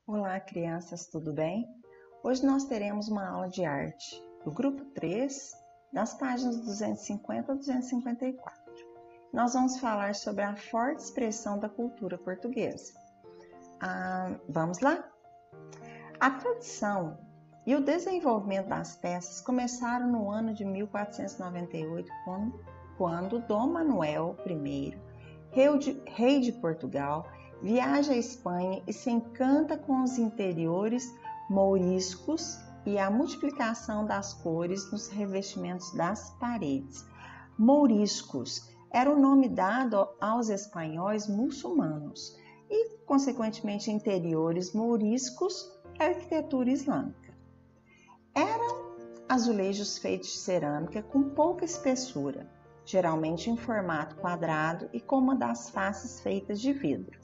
Olá, crianças, tudo bem? Hoje nós teremos uma aula de arte do grupo 3, das páginas 250 a 254. Nós vamos falar sobre a forte expressão da cultura portuguesa. Vamos lá? A tradição e o desenvolvimento das peças começaram no ano de 1498, quando Dom Manuel I, rei de Portugal, viaja à Espanha e se encanta com os interiores mouriscos e a multiplicação das cores nos revestimentos das paredes. Mouriscos era o nome dado aos espanhóis muçulmanos e, consequentemente, interiores mouriscos, arquitetura islâmica. Eram azulejos feitos de cerâmica com pouca espessura, geralmente em formato quadrado e com uma das faces feitas de vidro,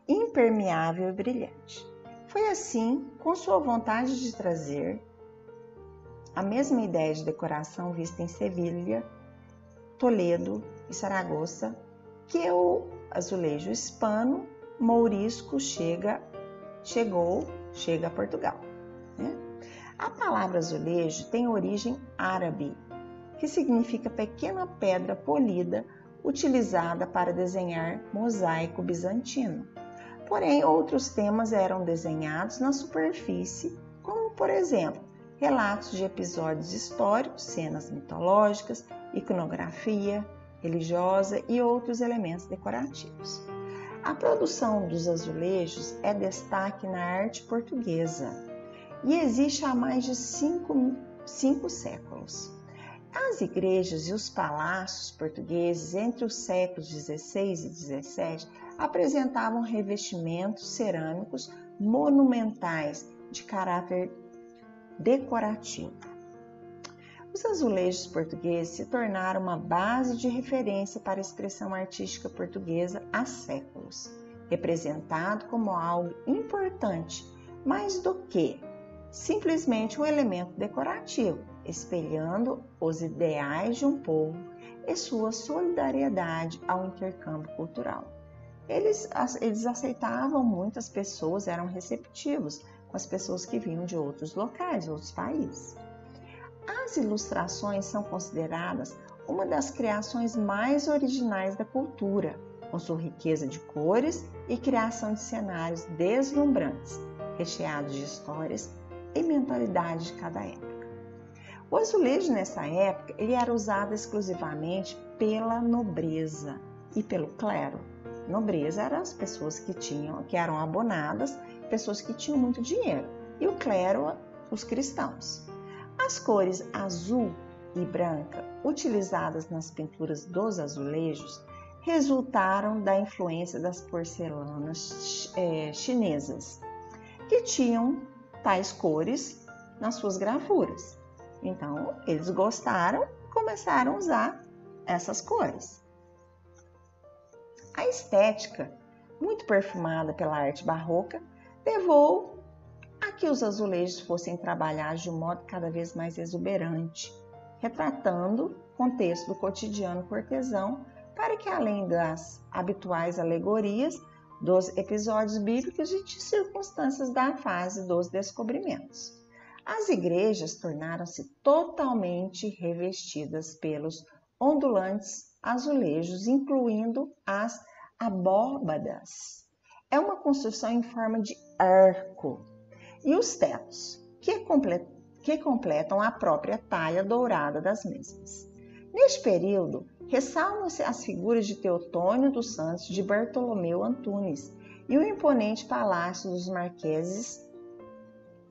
impermeável e brilhante. Foi assim, com sua vontade de trazer a mesma ideia de decoração vista em Sevilha, Toledo e Saragoça, que o azulejo hispano mourisco chega a Portugal. A palavra azulejo tem origem árabe, que significa pequena pedra polida utilizada para desenhar mosaico bizantino. Porém, outros temas eram desenhados na superfície, como, por exemplo, relatos de episódios históricos, cenas mitológicas, iconografia religiosa e outros elementos decorativos. A produção dos azulejos é destaque na arte portuguesa e existe há mais de cinco séculos. As igrejas e os palácios portugueses entre os séculos XVI e XVII apresentavam revestimentos cerâmicos monumentais de caráter decorativo. Os azulejos portugueses se tornaram uma base de referência para a expressão artística portuguesa há séculos, representado como algo importante, mais do que simplesmente um elemento decorativo, espelhando os ideais de um povo e sua solidariedade ao intercâmbio cultural. Eles aceitavam muitas pessoas, eram receptivos com as pessoas que vinham de outros locais, outros países. As ilustrações são consideradas uma das criações mais originais da cultura, com sua riqueza de cores e criação de cenários deslumbrantes, recheados de histórias e mentalidade de cada época. O azulejo nessa época ele era usado exclusivamente pela nobreza e pelo clero. Nobreza eram as pessoas que eram abonadas, pessoas que tinham muito dinheiro, e o clero, os cristãos. As cores azul e branca utilizadas nas pinturas dos azulejos resultaram da influência das porcelanas chinesas, que tinham tais cores nas suas gravuras. Então, eles gostaram e começaram a usar essas cores. A estética, muito perfumada pela arte barroca, levou a que os azulejos fossem trabalhados de um modo cada vez mais exuberante, retratando o contexto do cotidiano cortesão, para que, além das habituais alegorias, dos episódios bíblicos e de circunstâncias da fase dos descobrimentos. As igrejas tornaram-se totalmente revestidas pelos ondulantes azulejos, incluindo as abóbadas. É uma construção em forma de arco. E os tetos, que completam a própria taia dourada das mesmas. Neste período, ressaltam-se as figuras de Teotônio dos Santos, de Bartolomeu Antunes e o imponente Palácio dos Marqueses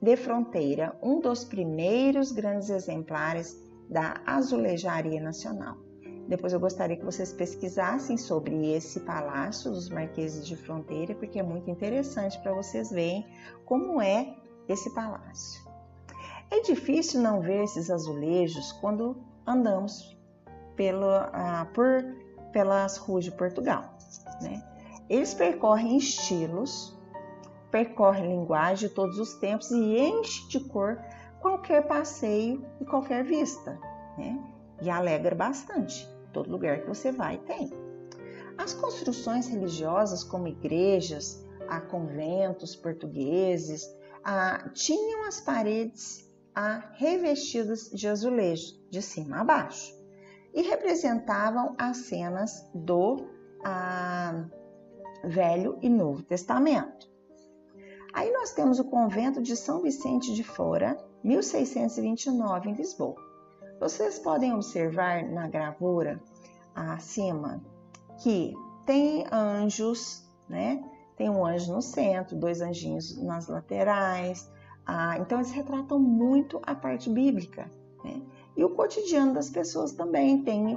de Fronteira, um dos primeiros grandes exemplares da azulejaria nacional. Depois eu gostaria que vocês pesquisassem sobre esse Palácio dos Marqueses de Fronteira, porque é muito interessante para vocês verem como é esse palácio. É difícil não ver esses azulejos quando andamos pelas ruas de Portugal, né? Eles percorrem estilos, percorrem linguagem de todos os tempos e enchem de cor qualquer passeio e qualquer vista, né? E alegra bastante. Todo lugar que você vai tem. As construções religiosas, como igrejas, conventos portugueses, tinham as paredes revestidas de azulejo, de cima a baixo, e representavam as cenas do Velho e Novo Testamento. Aí nós temos o convento de São Vicente de Fora, 1629, em Lisboa. Vocês podem observar na gravura acima que tem anjos, né? Tem um anjo no centro, 2 anjinhos nas laterais. Então eles retratam muito a parte bíblica, né? E o cotidiano das pessoas também. Tem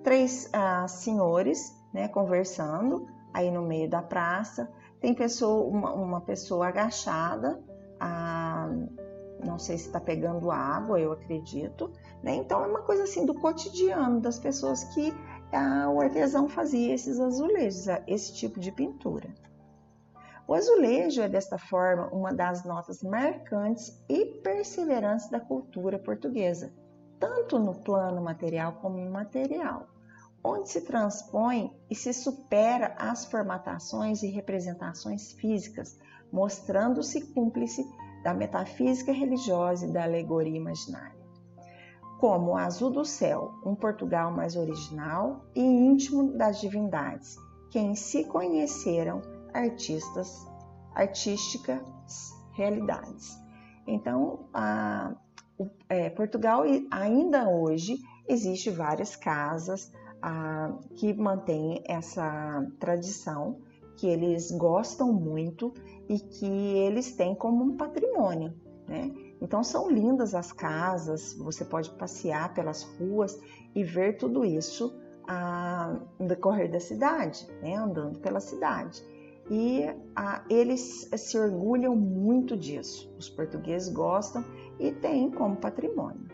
3 senhores, né, conversando aí no meio da praça. Tem uma pessoa agachada, não sei se está pegando água, eu acredito, né? Então é uma coisa assim do cotidiano das pessoas que o artesão fazia esses azulejos, esse tipo de pintura. O azulejo é desta forma uma das notas marcantes e perseverantes da cultura portuguesa, tanto no plano material como imaterial, onde se transpõe e se supera as formatações e representações físicas, mostrando-se cúmplice da metafísica religiosa e da alegoria imaginária. Como o azul do céu, um Portugal mais original e íntimo das divindades, que em si conheceram artísticas realidades. Então, Portugal, ainda hoje, existe várias casas que mantêm essa tradição, que eles gostam muito e que eles têm como um patrimônio, né? Então são lindas as casas, você pode passear pelas ruas e ver tudo isso no decorrer da cidade, né? Andando pela cidade. E eles se orgulham muito disso, os portugueses gostam e têm como patrimônio.